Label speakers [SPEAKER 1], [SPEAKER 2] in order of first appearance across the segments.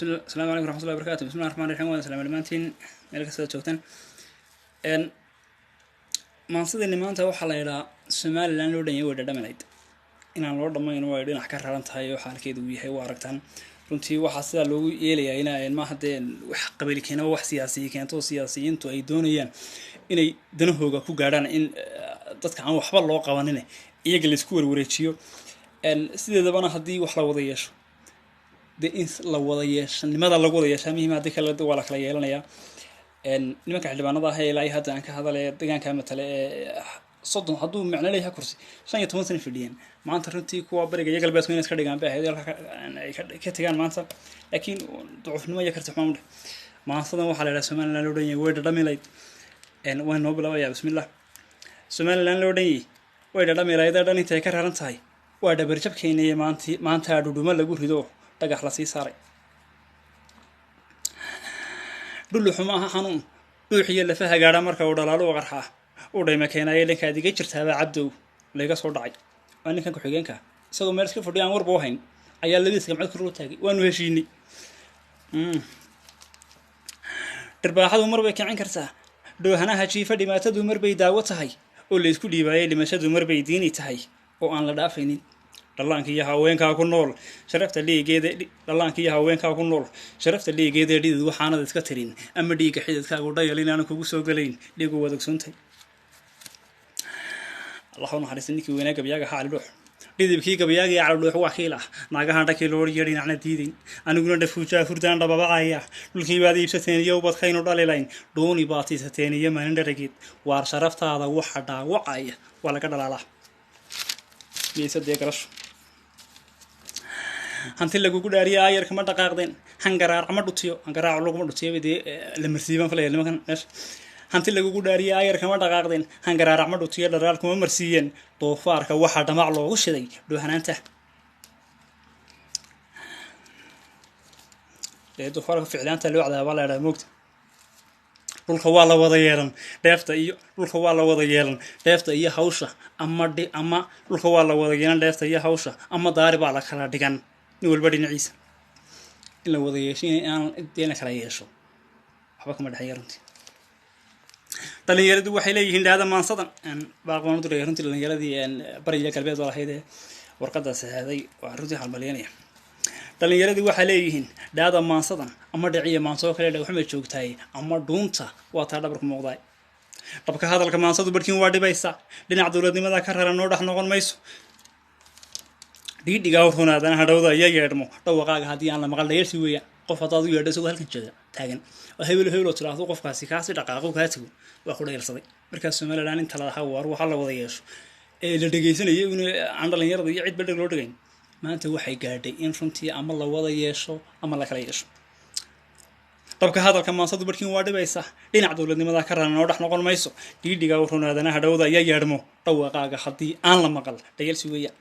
[SPEAKER 1] السلام عليكم ورحمة الله وبركاته. بسم الله الرحمن الرحيم. والسلام عليكم ملك سيد شوكتن إن منصد اللي ما أنت وحلا إلى الشمال اللي أنا لودني وده دمنايد إن أنا لود ما ينوى يدين أحكي رانت هاي وحال كده ويهي واركتان runtii waxa sida loogu yeelayaa in ma hadeen wax qabiilkeena wax siyaasiyiin keento siyaasiyiintu ay doonayaan inay danahooga ku gaaraan in dadka aan waxba loo qabanin iyaga la isku warwareejiyo sideedabana hadii wax la wada yeesho in la wada yeesho nimada lagu wada yeesho muhiim hadii kala wada kala yeelanaya nimanka xildhibaanada ah ilaa hadda aan ka hadalay deegaanka matale صدق هذو معناه ليه كرسي عشان يتمثل في الدين ما أنت رنتي كوا بريق يقل بس مين يسكر ديجان بهذا كتجان ما أنت لكن ضعف نوع يكرت حمود ما صدق وحلا سمان للودين ويد رميلي إن وين نوبلا ويا بسم الله سمان للودين ويد رميلي إذا دني تكر هرنتاي ويد برجب كيني ما أنت عدو ما لقول هدوه تجا خلاصي صاري دلو حماها حنون روحي اللي فيها قاعدة مركب ودلالو وغرها وداي ما كان يلين كادي جرتها عبدو ليغا سو دحاي وان كان ku xigeenka isagoo meel iska fadhiyaan warba wahayn ayaa labadiis gamcad ku rootagay waanu heshiinay darbaaxadu mar bay kicin kartaa doohanaha jiifa dhimaatadu mar bay daawo tahay oo la isku dhiibaayay dhimashadu mar bay diini tahay oo aan la dhaafaynin dhallaanka iyo haweenka ku nool sharafta liigeeda dhallaanka iyo haweenka ku nool sharafta liigeeda dhidid waxaanad iska tirin ama dhiiga xididkaagu dhayalin aan kugu soo galeyn dhiigu wadagsoontay الله نحرسني كي وينك بيجا حال روح ديدي بكي كبيجا على روح وحيلة ناقة هذا كيلو يرين عنا ديدين أنا قلنا دفوجا فردان ربع عيا لكن بعد يبستين يوم بتخين ودالي لين دوني باتي ستين يوم من درجيت وار شرفت هذا وحدا وعيا ولا كذا لا بيسد يكرش هنتي لقوا كل أريا يرك ما تقاعدين هنقرار عمر دوتيو هنقرار علوق عمر دوتيو بدي لمرسيبان فلا يلي ما كان إيش hanti lagu gudaariyo ayar kama dhaqaaqdeen hangaraar axmadu tiyo dharaal kuma marsiiyeen doofaarka waxa dhamac loogu shiday doohanaanta doofaarka ficlaanta loo cadaaba la yiraahdo moogta dhulka waa la wada yeelan dheefta iyo dhulka waa la wada yeelan dheefta iyo hawsha ama dhulka waa la wada yeelan dheefta iyo hawsha ama daari baa la kala dhigan nin walba dhinaciisa in la wada yeesho in aan deena kala yeesho waxba kama dhaxayaruntii dhalinyaradu waxay leeyihiin dhaada maansadan baaqoon u diray runtii dhalinyaradii bariga galbeed wala hayde warqada saxaaday waa runtii halmaleynaya dhalinyaradii waxay leeyihiin dhaada maansadan ama dhiciye maansoo kale waxma joogtay ama dhuunta waa taa dhabarku muuqday dabka hadalka maansadu barkin waa dhibaysa dhinac dawladnimada ka raran oo dhax noqon mayso dhiidhiga wuxuunaadana hadhowda ayaa yeedhmo dhawaqaaga hadii aan la maqal dheersi weeyaan qof hadaad u yeedho soo halkan jeeda taagan oo hebel oo tiraahdo qofkaasi kaasi dhaqaaqo ka tago waa ku dheersaday markaas Soomaaliland inta la dhaxaa war waxa la wada yeesho ee la dhageysanayo in aan dhalinyarada iyo cid badhig loo dhigayn maanta waxay gaadhay in runtii ama la wada yeesho ama la kala yeesho dabka hadalka maansadu barkin waa dhibaysa dhinac dawladnimada ka raran oo dhax noqon mayso dhiidhiga wuxuunaadana hadhowda ayaa yeedhmo dhawaqaaga hadii aan la maqal dheelsi weeyaan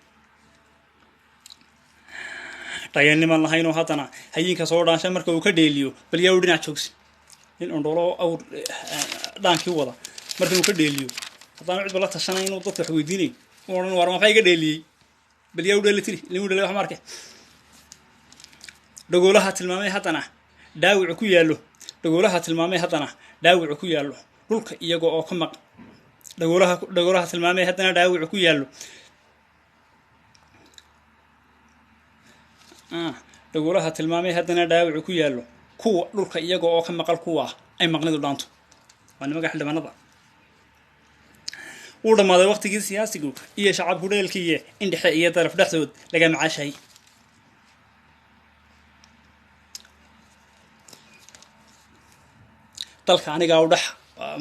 [SPEAKER 1] tayanima lahayn oo hadana hayinka soo dhaanshay marka uu ka dheeliyo bal yaa u dhinac joogsi in ondolo aw dhaankii wada marka uu ka dheeliyo hadana cid bala tashanay inuu dadka wax weydiinay oo war ma fayga dheeliyay bal yaa u dheelitiri inuu dheelay wax markay dagolaha tilmaamay hadana dhaawac ku yaalo dagolaha tilmaamay hadana dhaawac ku yaalo dhulka iyaga oo ka maq dagolaha tilmaamay hadana dhaawac ku yaalo dagolaha tilmaamay hadana dhaawac ku yaalo kuwa dhulka iyaga oo ka maqal kuwa ay maqnidu dhaanto waa nimanka xildhibaanada uu dhamaaday waqtigii siyaasigu iyo shacabku dheelkii in dhexe iyo daraf dhaxdood laga macaashay dalka aniga u dhax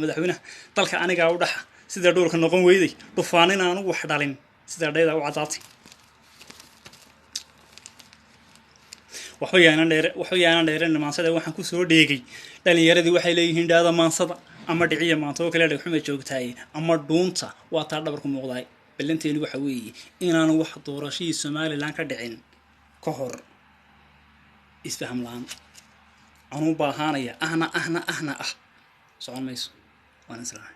[SPEAKER 1] madaxweynaha dalka aniga u dhax sida dhulka noqon weeyday dhufaanin aan wax dhalin sida dhayda u cadaatay waxyaanan dheereen maansada waxaan ku soo dheegay dhalinyaradii waxay leeyihiin dhaada maansada ama dhiciye maanto kale dhagxuma joogtay ama dhuunta waa taa dhabarku muuqday balanteenu waxa weeye inaanu wax doorashadii Soomaaliland ka dhicin ka hor isfaham laan aanu baahanaya ahna socon mayso waan islaam